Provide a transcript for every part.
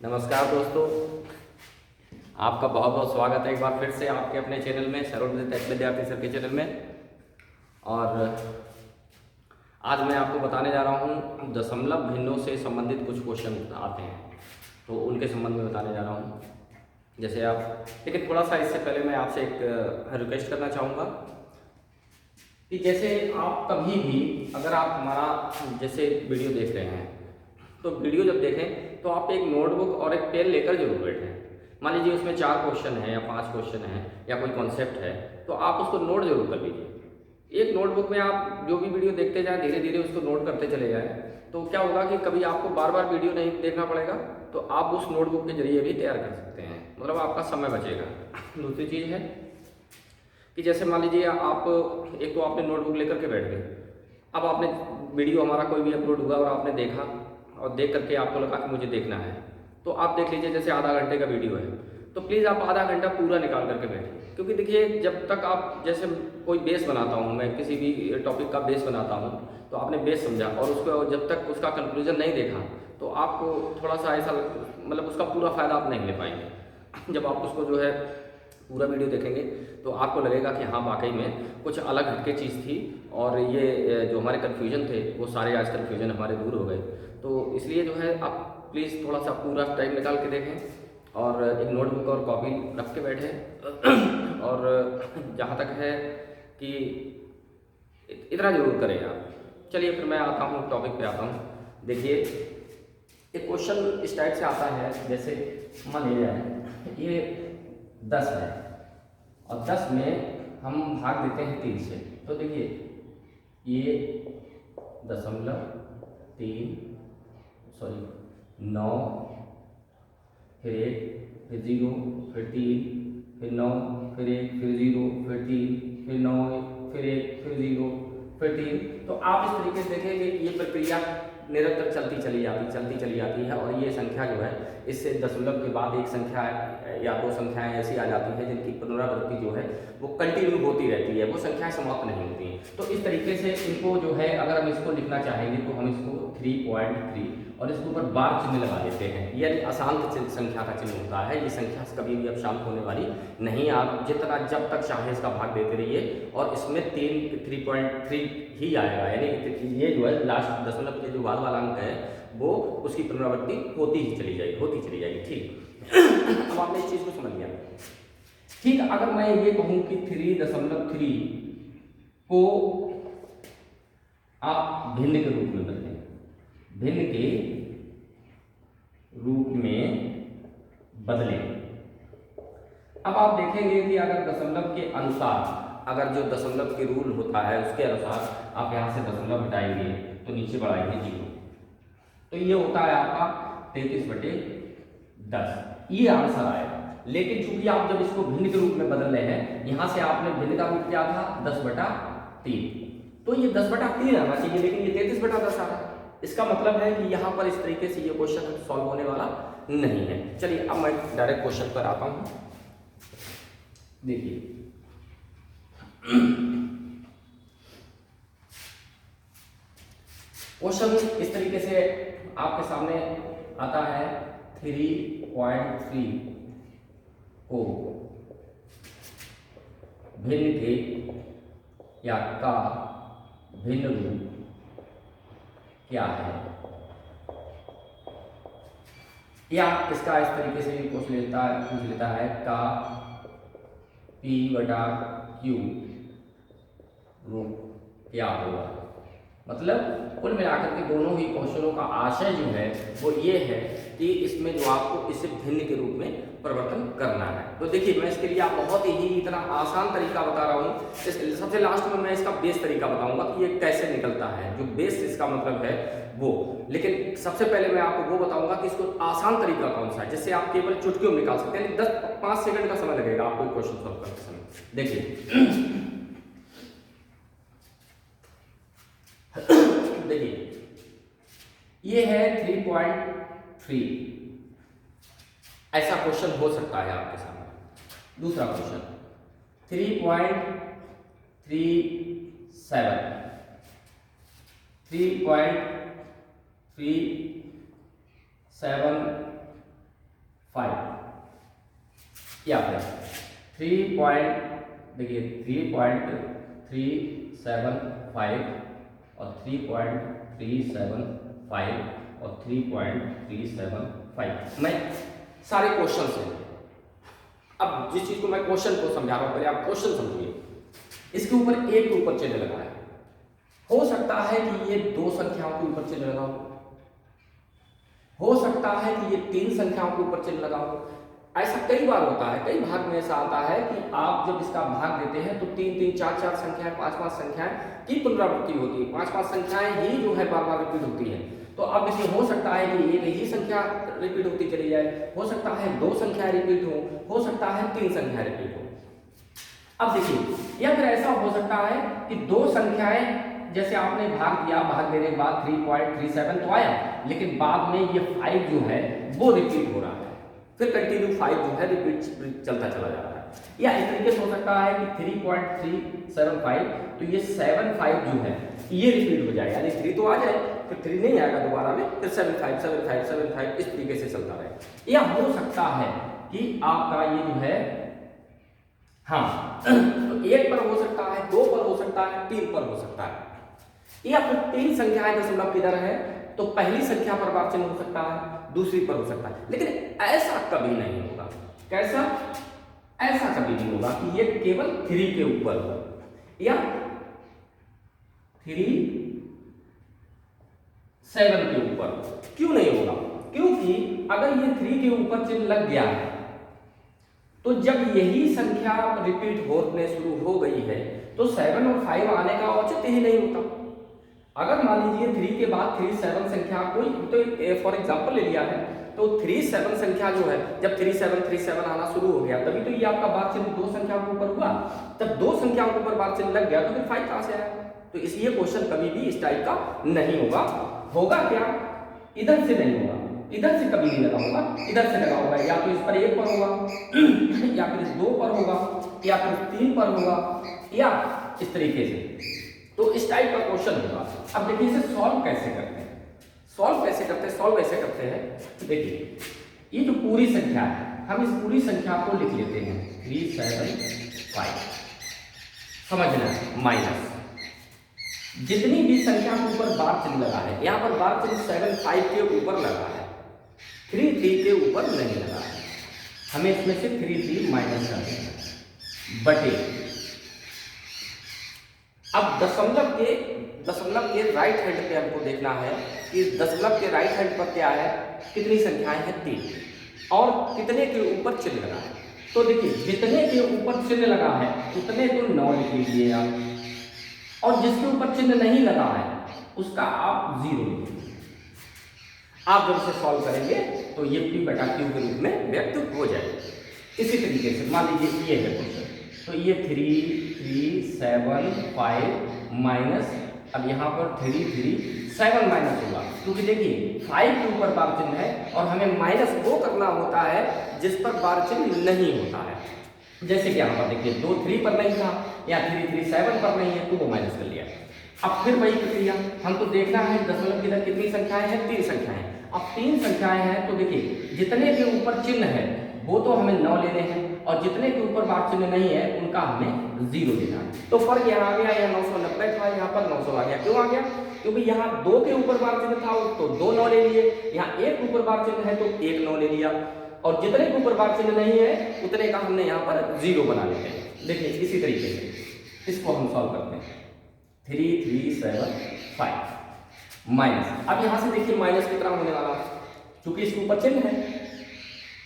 नमस्कार दोस्तों, आपका बहुत बहुत स्वागत है एक बार फिर से आपके अपने चैनल में, सर्वोदय टेक विद्यार्थी सर के चैनल में। और आज मैं आपको बताने जा रहा हूँ दशमलव भिन्नों से संबंधित कुछ क्वेश्चन आते हैं, तो उनके संबंध में बताने जा रहा हूँ। जैसे आप, लेकिन थोड़ा सा इससे पहले मैं आपसे एक रिक्वेस्ट करना चाहूँगा कि जैसे आप कभी भी अगर आप हमारा जैसे वीडियो देख रहे हैं, तो वीडियो जब देखें तो आप एक नोटबुक और एक पेन लेकर जरूर बैठें। मान लीजिए उसमें 4 क्वेश्चन है या 5 क्वेश्चन है या कोई कॉन्सेप्ट है, तो आप उसको नोट जरूर कर लीजिए। एक नोटबुक में आप जो भी वीडियो देखते जाएं, धीरे धीरे उसको नोट करते चले जाएं, तो क्या होगा कि कभी आपको बार बार वीडियो नहीं देखना पड़ेगा, तो आप उस नोटबुक के जरिए भी तैयार कर सकते हैं, मतलब आपका समय बचेगा। दूसरी चीज़ है कि जैसे मान लीजिए आप एक तो आपने नोटबुक लेकर के बैठ गए, अब आपने वीडियो हमारा कोई भी अपलोड हुआ और आपने देखा और देख करके आपको लगा कि मुझे देखना है, तो आप देख लीजिए। जैसे आधा घंटे का वीडियो है, तो प्लीज़ आप आधा घंटा पूरा निकाल करके बैठिए, क्योंकि देखिए जब तक आप, जैसे कोई बेस बनाता हूँ मैं, किसी भी टॉपिक का बेस बनाता हूँ, तो आपने बेस समझा और उसको जब तक उसका कंक्लूजन नहीं देखा, तो आपको थोड़ा सा ऐसा मतलब उसका पूरा फ़ायदा आप नहीं ले पाएंगे। जब आप उसको जो है पूरा वीडियो देखेंगे तो आपको लगेगा कि हाँ वाकई में कुछ अलग हटके चीज़ थी, और ये जो हमारे कन्फ्यूजन थे वो सारे आज कन्फ्यूजन हमारे दूर हो गए। तो इसलिए जो है आप प्लीज़ थोड़ा सा पूरा टाइम निकाल के देखें और एक नोटबुक और कॉपी रख के बैठें। और जहाँ तक है कि इतना जरूर करें आप। चलिए फिर मैं आता हूँ, टॉपिक पे आता हूँ। देखिए एक क्वेश्चन इस टाइप से आता है, जैसे मान लीजिए ये 10 है और 10 में हम भाग देते हैं 3 से, तो देखिए ये 9, फिर 1, फिर 0, फिर 3, फिर 9, फिर 1, फिर 0, फिर 3, फिर 9, फिर 1, फिर 0, फिर 3। तो आप इस तरीके से देखेंगे ये प्रक्रिया निरंतर चलती चली जाती है, और ये संख्या जो है इससे दशमलव के बाद एक संख्या या 2 संख्याएं ऐसी आ जाती है जिनकी पुनरावृत्ति जो है वो कंटिन्यू होती रहती है, वो संख्याएं समाप्त नहीं होती हैं। तो इस तरीके से इनको जो है, अगर हम इसको लिखना चाहेंगे तो हम इसको 3.3 और इसके ऊपर बार चिन्ह लगा देते हैं, यानी अशांत संख्या का चिन्ह होता है। ये संख्या कभी भी अब शांत होने वाली नहीं। आप जितना जब तक चाहे इसका भाग देते रहिए, और इसमें 3.3 ही आएगा, यानी ये जो है लास्ट दशमलव के जो बाद वाला अंक है वो उसकी पुनरावृत्ति होती चली जाएगी। ठीक। अब आपने इस चीज को समझ लिया। ठीक, अगर मैं ये कहूं कि 3.3 को आप भिन्न के रूप में बदलें, भिन्न के रूप में बदलें। अब आप देखेंगे कि अगर दशमलव के अनुसार, अगर जो दशमलव के रूल होता है उसके अनुसार आप यहाँ से दशमलव हटाएंगे तो नीचे बढ़ाएंगे 0, तो ये होता है आपका 33/10, ये आंसर आएगा। लेकिन चूंकि आप जब इसको भिन्न के रूप में बदल रहे हैं, यहाँ से आपने भिन्न का रूप क्या था 10/3, तो ये 10/3 आना चाहिए, लेकिन ये 33/10 आ रहा है। इसका मतलब है कि यहाँ पर इस तरीके से ये क्वेश्चन सॉल्व होने वाला नहीं है। चलिए अब मैं डायरेक्ट क्वेश्चन पर आता हूँ। देखिए क्वेश्चन इस तरीके से आपके सामने आता है, 3.3 को भिन्न के या का भिन्न रूप क्या है, या इसका इस तरीके से भी पूछ लेता है का P/Q रूप क्या होगा। मतलब कुल मिलाकर के दोनों ही क्वेश्चनों का आशय जो है वो ये है कि इसमें जो आपको इसे भिन्न के रूप में परिवर्तन करना है। तो देखिए मैं इसके लिए आप बहुत ही इतना आसान तरीका बता रहा हूँ। सबसे लास्ट में मैं इसका बेस तरीका बताऊंगा कि ये कैसे निकलता है, जो बेस इसका मतलब है वो। लेकिन सबसे पहले मैं आपको वो बताऊंगा कि इसको आसान तरीका कौन सा है, जिससे आप केवल चुटकियों में निकाल सकते हैं। 10-5 सेकंड का समय लगेगा आपको क्वेश्चन सॉल्व करते समय। देखिए देखिए ये है 3.3, ऐसा क्वेश्चन हो सकता है आपके सामने। दूसरा क्वेश्चन 3.37 या फिर 3.375 और 3.375 और 3.375। मैं सारे क्वेश्चन से, अब जिस चीज को मैं क्वेश्चन को समझा रहा हूं पहले आप क्वेश्चन समझिए। इसके ऊपर एक के ऊपर चिन्ह लगा है, हो सकता है कि ये दो संख्याओं के ऊपर चिन्ह लगा हो सकता है कि ये तीन संख्याओं के ऊपर चिन्ह लगा हो। ऐसा कई बार होता है, कई भाग में ऐसा आता है कि आप जब इसका भाग देते हैं तो 3-3, 4-4 संख्याएं, 5-5 संख्याएं की पुनरावृत्ति होती है, 5-5 संख्याएं ही जो है बार बार रिपीट होती है। तो अब इसमें हो सकता है कि एक ही संख्या रिपीट होती चली जाए, हो सकता है दो संख्याएं रिपीट हो सकता है तीन संख्याएं रिपीट हो। अब देखिए, या फिर ऐसा हो सकता है कि दो संख्याएं, जैसे आपने भाग दिया, भाग देने के बाद 3.37 तो आया, लेकिन बाद में ये 5 जो है वो रिपीट हो रहा है, फिर कंटिन्यू 5 जो है रिपीट चलता चला जा रहा है। या इस तरीके से हो सकता है कि 3.375 तो ये 75 जो है ये रिपीट हो जाए, यानी 3 तो आ जाए, फिर 3 नहीं आएगा दोबारा में, फिर 75 इस तरीके से चलता रहे। या हो सकता है कि आपका ये जो है, हाँ तो 1 पर हो सकता है, 2 पर हो सकता है, 3 पर हो सकता है। या फिर 3 संख्याएं दशमलव की इधर है तो पहली संख्या पर बार चिन्ह हो सकता है, दूसरी पर हो सकता है, लेकिन ऐसा कभी नहीं होगा। कैसा? ऐसा कभी नहीं होगा कि ये केवल 3 के ऊपर हो या 3, 7 के ऊपर। क्यों नहीं होगा? क्योंकि अगर ये 3 के ऊपर चिन्ह लग गया है तो जब यही संख्या रिपीट होने शुरू हो गई है तो 7 और 5 आने का औचित्य ही नहीं होता। अगर मान लीजिए 3 के बाद 3, 7 संख्या कोई तो फॉर एग्जांपल ले लिया है, तो 3, 7 संख्या जो है, जब 3, 7 आना शुरू हो गया तभी तो ये आपका बार चिन्ह दो संख्याओं के ऊपर हुआ। जब दो संख्याओं के ऊपर बार चिन्ह लग गया तो फिर 5 कहां से आया? तो इसलिए क्वेश्चन कभी भी इस टाइप का नहीं होगा। होगा क्या? इधर से नहीं होगा, इधर से कभी नहीं लगा होगा, इधर से लगा होगा, या तो इस पर 1 पर होगा या फिर इस 2 पर होगा या फिर 3 पर होगा, या इस तरीके से। तो इस टाइप का क्वेश्चन होगा। अब देखिए इसे सॉल्व कैसे करते हैं, सॉल्व ऐसे करते हैं। देखिए ये जो पूरी संख्या है, हम इस पूरी संख्या को लिख लेते हैं 375, समझना, माइनस जितनी भी संख्या के ऊपर बार चिन्ह लगा है, यहां पर बार चिन्ह 75 के ऊपर लगा है, 3 के ऊपर नहीं लगा है, हमें इसमें से 3 माइनस कर देना बटे। अब दशमलव के राइट हैंड पे हमको देखना है कि दशमलव के राइट हैंड पर क्या है, कितनी संख्याएं हैं? 3, और कितने के ऊपर चिन्ह लगा है। तो देखिए जितने के ऊपर चिन्ह लगा है उतने को 9 लिख लीजिए आप, और जिसके ऊपर चिन्ह नहीं लगा है उसका आप 0 लिखिए। आप जब इसे सॉल्व करेंगे तो ये P/Q के रूप में व्यक्त हो जाएगा। इसी तरीके से मान लीजिए ये है क्वेश्चन, तो ये 3.375 माइनस, अब यहाँ पर 3.7 माइनस होगा, क्योंकि देखिए 5 के ऊपर बार चिन्ह है और हमें माइनस वो करना होता है जिस पर बार चिन्ह नहीं होता है। जैसे कि यहाँ पर देखिए 2 3 पर नहीं था या 3.37 पर नहीं है तो वो माइनस कर लिया। अब फिर वही प्रक्रिया, हमको देखना है दशमलव की इधर कितनी संख्याएं हैं? 3 संख्याएं। अब 3 संख्याएं हैं तो देखिए जितने के ऊपर चिन्ह है वो तो हमें 9 लेने हैं, और जितने के ऊपर बार चिन्ह नहीं है उनका हमें 0 लेना है। तो फर्क यहाँ आ गया, यहाँ 990 था, यहाँ पर 900 आ गया। क्यों आ गया? क्योंकि यहाँ 2 के ऊपर बार चिन्ह था तो 2 9 ले लिए, यहाँ 1 के ऊपर बार चिन्ह है तो 1 9 ले लिया, और जितने के ऊपर बार चिन्ह नहीं है उतने का हमने यहाँ पर 0 बना लेते हैं। देखिए इसी तरीके से इसको हम सॉल्व करते हैं। 3.375 माइनस, अब यहाँ से देखिए माइनस कितना होने वाला है, क्योंकि इसके ऊपर चिन्ह है,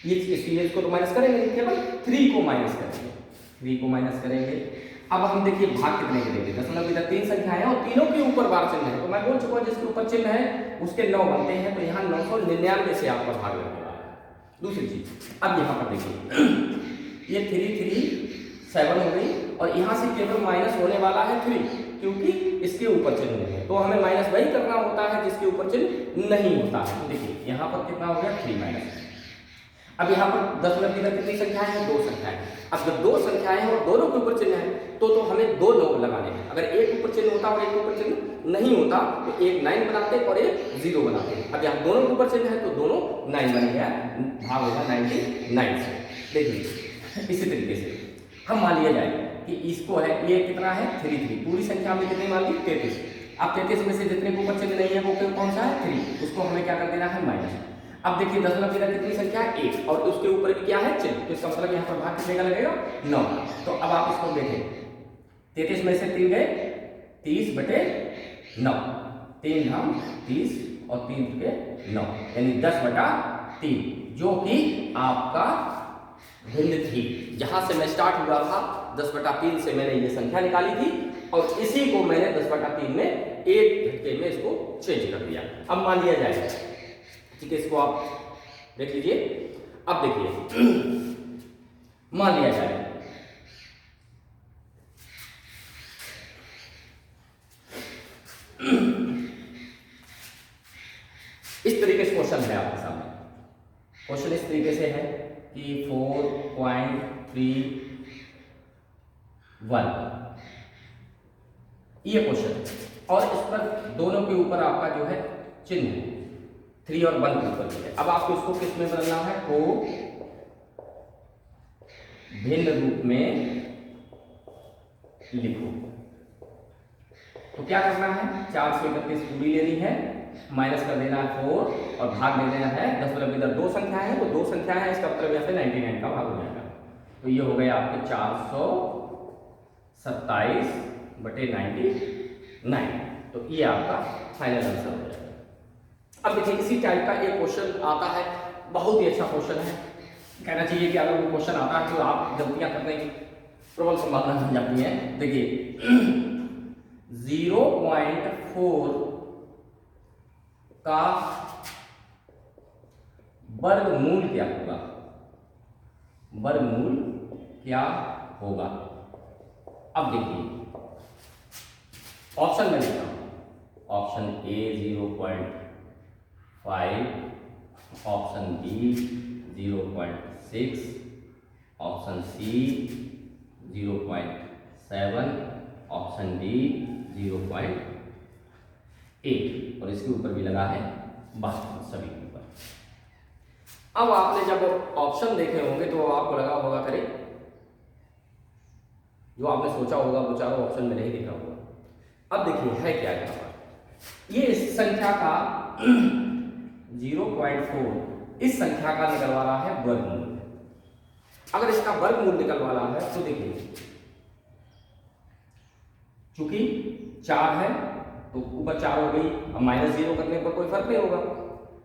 इसको तो माइनस करेंगे, केवल 3 को माइनस करेंगे, 3 को माइनस करेंगे। अब हम देखिए भाग कितने के देंगे, दशमलव इधर 3 संख्या है और तीनों के ऊपर बार चिन्ह है, तो मैं बोल चुका हूं जिसके ऊपर चिन्ह है उसके 9 बनते हैं, तो यहाँ 999 से आपका भाग लगने वाला है। दूसरी चीज, अब यहाँ पर देखिए ये 3.37 हो गई, और यहाँ से केवल माइनस होने वाला है 3, क्योंकि इसके ऊपर चिन्ह नहीं है, तो हमें माइनस वही करना होता है जिसके ऊपर चिन्ह नहीं होता है। देखिए यहाँ पर कितना हो गया 3 माइनस। अब यहाँ पर दशमलव की इधर कितनी संख्याएं हैं? 2 संख्याएं। अब जब 2 संख्याएं हैं और दोनों के ऊपर चिन्ह है तो हमें 2 लोग लगाने हैं। अगर एक ऊपर चिन्ह होता और एक ऊपर चिन्ह नहीं होता तो एक 9 बनाते और एक 0 बनाते। अब यहाँ दोनों के ऊपर चिन्ह है तो दोनों 9 बन गया, भाग होगा 99 से। देखिए इसी तरीके से हम मान लिया जाए कि इसको है, ये कितना है 33, पूरी संख्या हमने कितनी मान ली 33। अब 33 में से जितने के ऊपर चिन्ह नहीं है वो कौन सा है 3, उसको हमें क्या कर देना है माइनस। अब देखिए दशमलव की इधर कितनी संख्या है 1 और उसके ऊपर भी क्या है चिन्ह, तो इसका मतलब यहाँ पर भाग कितने का लगेगा 9। तो अब आप इसको देखें 33 में से 3 गए 30/9, 3 धाम 30 और 3 के 9 यानी 10/3, जो कि आपका भिन्न थी। जहां से मैं स्टार्ट हुआ था 10/3 से मैंने ये संख्या निकाली थी और इसी को मैंने 10/3 में एक घंटे में इसको चेंज कर दिया। अब मान लिया जाए, ठीक है, इसको आप देख लीजिए। अब देखिए मान लिया जाए इस तरीके से क्वेश्चन है आपके सामने। क्वेश्चन इस तरीके से है कि 4.31 ये क्वेश्चन है और इस पर दोनों के ऊपर आपका जो है चिन्ह है 3 और 1 के ऊपर है। अब आपको इसको किस में बदलना है, को भिन्न रूप में लिखो। तो क्या करना है, 4 से 31 पूरी लेनी है, माइनस कर देना है 4 और भाग दे देना है दशमलव इधर 2 संख्या है तो 2 संख्या है, इसका मतलब यहाँ से 99 का भाग हो जाएगा। तो ये हो गया आपके 427/99। तो ये आपका फाइनल आंसर हो जाएगा। अब देखिए इसी टाइप का एक क्वेश्चन आता है, बहुत ही अच्छा क्वेश्चन है। कहना चाहिए कि अगर वो क्वेश्चन आता है तो आप गलतियां करने की प्रबल संभावना बन जाती है। देखिए 0.4 का वर्गमूल क्या होगा, वर्गमूल क्या होगा। अब देखिए ऑप्शन में लिखा हूं, option A 0.5, option B 0.6, option C 0.7, option D 0.8 और इसके ऊपर भी लगा है बस सभी के ऊपर। अब आपने जब ऑप्शन देखे होंगे तो आपको लगा होगा करे जो आपने सोचा होगा वो चारों ऑप्शन में नहीं दिखा होगा। अब देखिए है क्या यहाँ पर, ये इस संख्या का 0.4 इस संख्या का निकलवा रहा है वर्गमूल। अगर इसका वर्गमूल निकलवा रहा है तो देखिए चूंकि 4 है तो ऊपर 4 हो गई, अब -0 करने पर कोई फर्क नहीं होगा,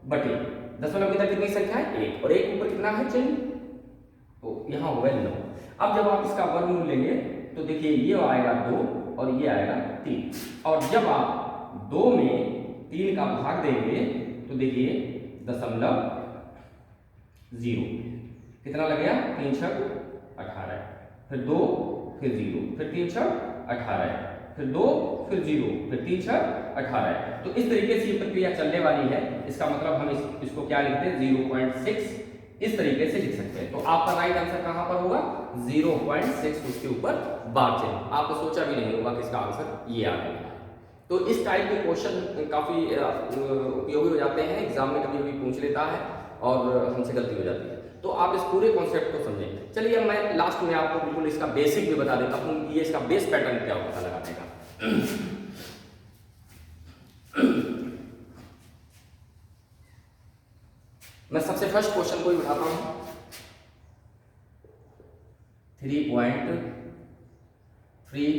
बटे दशमलव की कितनी संख्या है 1 और 1 ऊपर कितना है चिन्ह, तो यहाँ होगा 9। अब जब आप इसका वर्गमूल लेंगे तो देखिए ये आएगा 2 और ये आएगा 3 और जब आप 2 में 3 का भाग देंगे तो देखिए 0.0 कितना लग गया 3 × 18, फिर 2 फिर 0 फिर 3 × 18, फिर 2 फिर 0 फिर 3 × 18। तो इस तरीके से ये प्रक्रिया चलने वाली है। इसका मतलब हम इसको क्या लिखते हैं 0.6 इस तरीके से लिख सकते हैं। तो आपका राइट आंसर कहां पर होगा 0.6, उसके ऊपर बार चिन्ह। आपको सोचा भी नहीं होगा कि इसका आंसर ये आ गया। तो इस टाइप के क्वेश्चन काफी उपयोगी हो जाते हैं, एग्जाम में कभी कभी पूछ लेता है और हमसे गलती हो जाती है। तो आप इस पूरे कॉन्सेप्ट को समझें। चलिए मैं लास्ट में आपको बिल्कुल इसका बेसिक भी बता देता हूं कि ये इसका बेस पैटर्न क्या पता लगाने का। मैं सबसे फर्स्ट क्वेश्चन को ही उठाता हूं, 3.3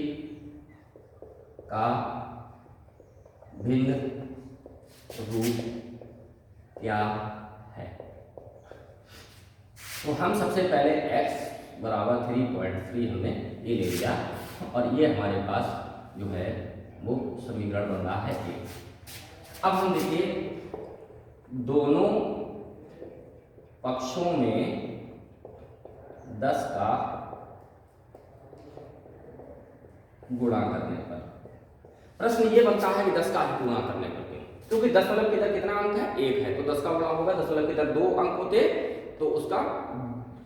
का भिन्न रूप क्या है। तो हम सबसे पहले x बराबर 3.3 हमने ये ले लिया और ये हमारे पास जो है वो समीकरण बन रहा है ये। अब हम देखिए दोनों पक्षों में 10 का गुणा करने पर, प्रश्न ये बनता है कि 10 का गुणा करने पर, क्योंकि दशमलव के इधर कितना अंक है 1 है तो 10 का गुणा होगा, दशमलव के इधर 2 अंक होते तो तो उसका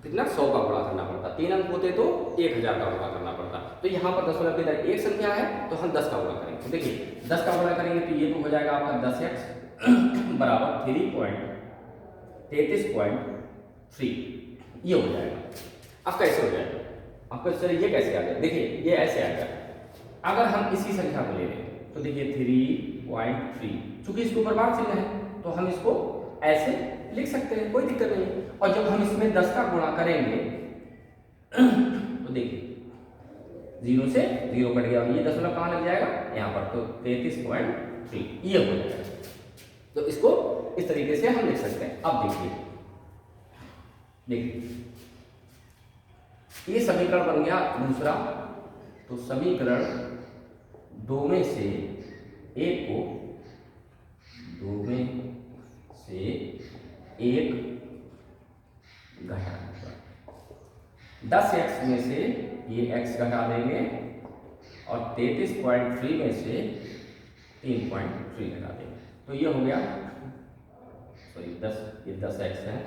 कितना 100 का गुणा करना पड़ता, 3 अंक होते तो 1000 का गुणा करना पड़ता। तो यहाँ पर दशमलव के इधर एक संख्या है तो हम 10 का गुणा करेंगे। तो देखिए 10 का गुणा करेंगे तो ये तो हो जाएगा आपका 10x बराबर 3.33.3 ये हो जाएगा। अब कैसे हो जाएगा आपका, चलिए ये कैसे आ गया, देखिए ये ऐसे आ गया। अगर हम इसी संख्या को ले लें तो देखिए 3.3, चूंकि इसके ऊपर बार चिन्ह है तो हम इसको ऐसे लिख सकते हैं, कोई दिक्कत नहीं। और जब हम इसमें 10 का गुणा करेंगे तो देखिए 0 से 0 कट गया और ये दशमलव कहाँ लग जाएगा यहाँ पर, तो 33.3 ये हो जाएगा। तो इसको इस तरीके से हम लिख सकते हैं। अब देखिए ये समीकरण बन गया दूसरा। तो समीकरण 2 में से 1 को 2 में से 1 घटाना, 10x में से ये x घटा देंगे और 33.3 में से 3.3 घटा देंगे। तो ये हो गया, सॉरी 10, ये 10x है,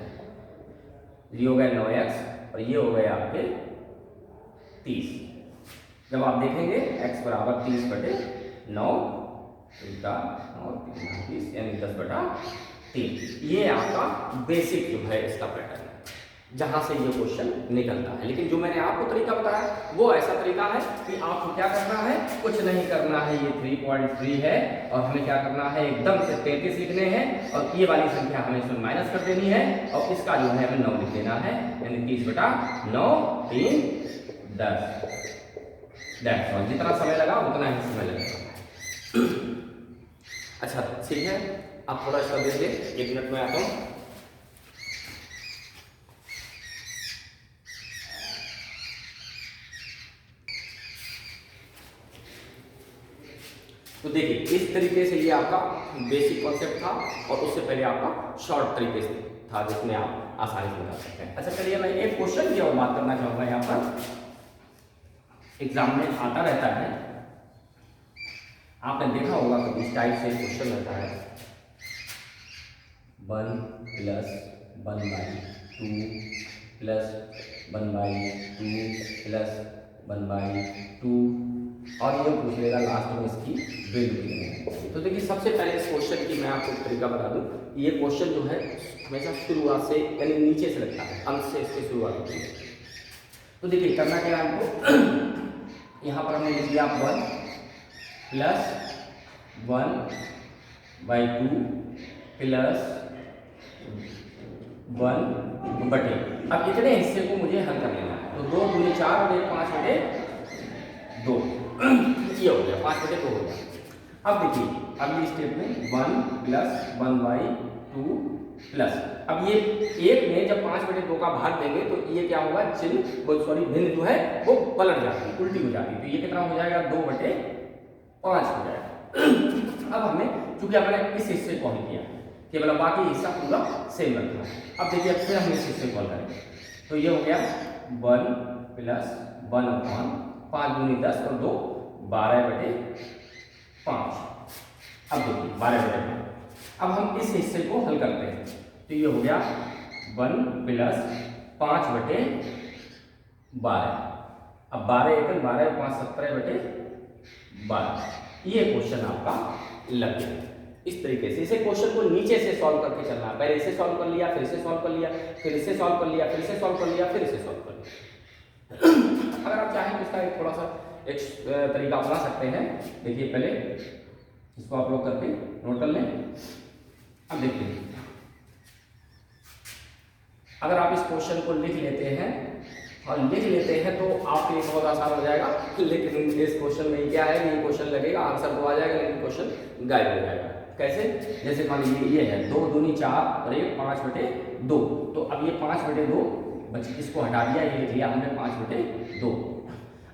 ये हो गया 9x और ये हो गया आपके 30। जब आप देखेंगे x बराबर 30/9 उल्टा 30 यानी 10/3। ये आपका बेसिक जो है इसका पैटर्न है जहां से ये क्वेश्चन निकलता है। लेकिन जो मैंने आपको तरीका बताया वो ऐसा तरीका है कि आपको क्या करना है, कुछ नहीं करना है। ये 3.3 है और हमें क्या करना है, एकदम से 33 लिखने हैं और ये वाली संख्या हमें इसमें माइनस कर देनी है और इसका जो है हमें 9 लिख देना है, यानी 30/9 3 10। और जितना समय लगा उतना ही समय लगेगा। अच्छा ठीक है, आप थोड़ा सा देख लें, 1 मिनट में आता हूँ। तो देखिए इस तरीके से ये आपका बेसिक कॉन्सेप्ट था और उससे पहले आपका शॉर्ट तरीके से था जिसमें आप आसानी से बता सकते हैं। अच्छा चलिए मैं एक क्वेश्चन की और बात करना चाहूंगा। यहाँ पर एग्जाम में आता रहता है, आपने देखा होगा कि इस टाइप से क्वेश्चन रहता है 1 + 1/2 + 1/2 + 1/2 और ये पूछ लेगा लास्ट में इसकी वैल्यू कितनी है। तो देखिए सबसे पहले इस क्वेश्चन की मैं आपको एक तरीका बता दूं। ये क्वेश्चन जो है हमेशा शुरुआत से यानी नीचे से लगता है, अंत से इसकी शुरुआत होती है। तो देखिए करना क्या है हमको, यहाँ पर हमने लिख दिया 1 + 1/2 + 1/, अब इतने हिस्से को मुझे हल कर लेना है। तो 2 × 4 और 5/2 ये हो गया, 5/2 हो गया। अब देखिए अगली स्टेप में 1 + 1/2 प्लस, अब ये एक में जब 5/2 का भाग देंगे तो ये क्या होगा, चिन्ह सॉरी भिन्न जो है वो पलट जाती है, उल्टी हो जाती है। तो ये कितना हो जाएगा, 2/5 हो जाएगा। अब हमें चूंकि हमने इस हिस्से को हल किया केवल, बाकी हिस्सा पूरा सेम रखना है। अब देखिए फिर हम इस हिस्से को हल करेंगे तो ये हो गया 1 + 1/5 × 10 और 2 12/5। अब देखिए 12/5। अब हम इस हिस्से को हल करते हैं तो ये हो गया 1 + 5/12। अब 12 × 1 12 5 17/12। ये क्वेश्चन आपका लग गया। इस तरीके से इसे क्वेश्चन को नीचे से सॉल्व करके चलना है। पहले इसे सॉल्व कर लिया, फिर इसे सॉल्व कर लिया, फिर इसे सॉल्व कर लिया, फिर इसे सॉल्व कर लिया, फिर इसे सॉल्व कर लिया। अगर आप चाहें तो इसका एक थोड़ा सा एक तरीका अपना सकते हैं। देखिए पहले इसको आप लोग करके नोट कर लें। अब देखिए अगर आप इस क्वेश्चन को लिख लेते हैं तो आपके लिए बहुत आसान हो जाएगा। लेकिन इस क्वेश्चन में क्या है, ये क्वेश्चन लगेगा, आंसर तो आ जाएगा लेकिन क्वेश्चन गायब हो जाएगा। कैसे, जैसे मान लीजिए ये है 2 दूनी 4 और 1 5/2। तो अब ये 5/2 बच्चे इसको हटा दिया, ये लिख लिया हमने 5/2।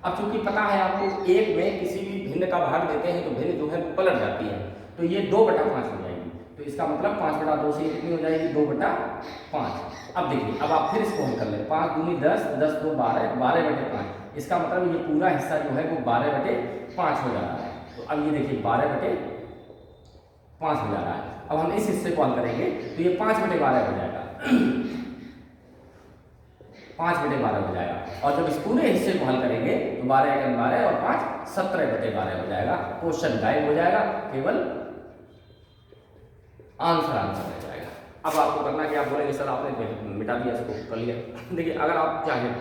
अब चूंकि पता है आपको एक में किसी भी भिन्न का भाग देते हैं तो भिन्न जो है पलट जाती है, तो ये 2/5 हो जाएगी। तो इसका मतलब 5/2 से कितनी हो जाएगी, 2/5। अब देखिए अब आप फिर इसको हल कर लें, 5 दूनी 10 10 2 12 12/5। इसका मतलब ये पूरा हिस्सा जो है वो 12/5 हो जा रहा है। तो अब ये देखिए 12/5 हो जा रहा है। अब हम इस हिस्से को हल करेंगे तो ये 5/12 हो जाएगा। 5/12 हो जाएगा। और जब इस पूरे हिस्से को हल करेंगे तो 12 एकम 12 और 5 17/12 हो जाएगा। क्वेश्चन गायब हो जाएगा, केवल आंसर रह जाएगा। अब आपको करना है कि आप बोलेंगे सर आपने मिटा दिया, इसको कर लिया। देखिए अगर आप चाहें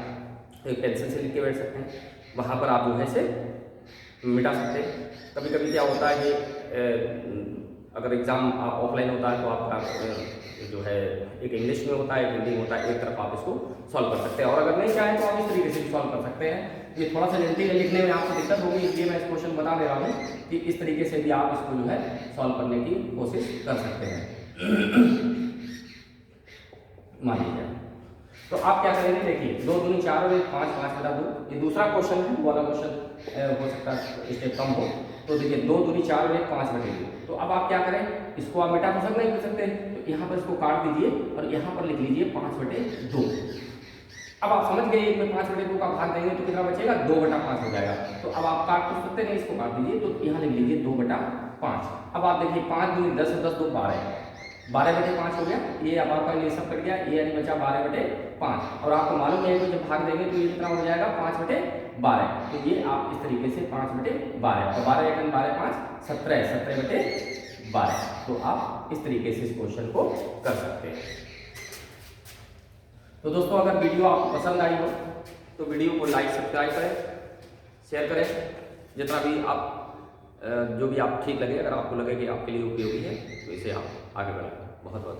तो एक पेंसिल से लिख के बैठ सकते हैं, वहाँ पर आप जो है से मिटा सकते हैं। कभी कभी क्या होता है कि अगर एग्ज़ाम आप ऑफलाइन होता है तो आपका जो है एक इंग्लिश में होता है, एक हिंदी में होता है, एक तरफ आप इसको सॉल्व कर सकते हैं। और अगर नहीं चाहें तो आप इस तरीके से भी सॉल्व कर सकते हैं। ये थोड़ा सा जल्दी लिखने में आपको दिक्कत होगी, इसलिए मैं इस क्वेश्चन बता दे रहा हूँ कि इस तरीके से भी आप इसको जो है सॉल्व करने की कोशिश कर सकते हैं। मान लीजिए तो आप क्या करेंगे, देखिए 2 दूनी 4 और 1 5, 5/2 ये दूसरा क्वेश्चन है, वो वाला क्वेश्चन हो सकता है स्टेप कम हो। तो देखिए 2 दूनी 4 और 1 5/2। तो अब आप क्या करें, इसको आप मिटा तो सकते नहीं कर सकते, तो यहाँ पर इसको काट दीजिए और यहाँ पर लिख लीजिए 5/2। अब आप समझ गए, 1 में 5/2 का भाग देंगे तो कितना बचेगा, 2/5 हो जाएगा। तो अब आप काट तो सकते नहीं, इसको काट दीजिए, तो यहाँ लिख लीजिए 2/5। अब आप देखिए 5 दूनी 10 और 10 2 12, 12/5 हो गया। ये अब आपका ये सब कट गया, ये यानी बचा 12/5। और आपको मालूम है कि जब भाग देंगे तो ये कितना हो जाएगा 5/12। तो ये आप इस तरीके से 5/12 और 12 एकम 12 5 17, 17/12। तो आप इस तरीके से इस क्वेश्चन को कर सकते हैं। तो दोस्तों अगर वीडियो आपको पसंद आई हो तो वीडियो को लाइक सब्सक्राइब करें, शेयर करें, जितना भी आप जो भी आप ठीक लगे, अगर आपको लगे कि आपके लिए उपयोगी है तो इसे आप आगे बढ़ाएं। बहुत बहुत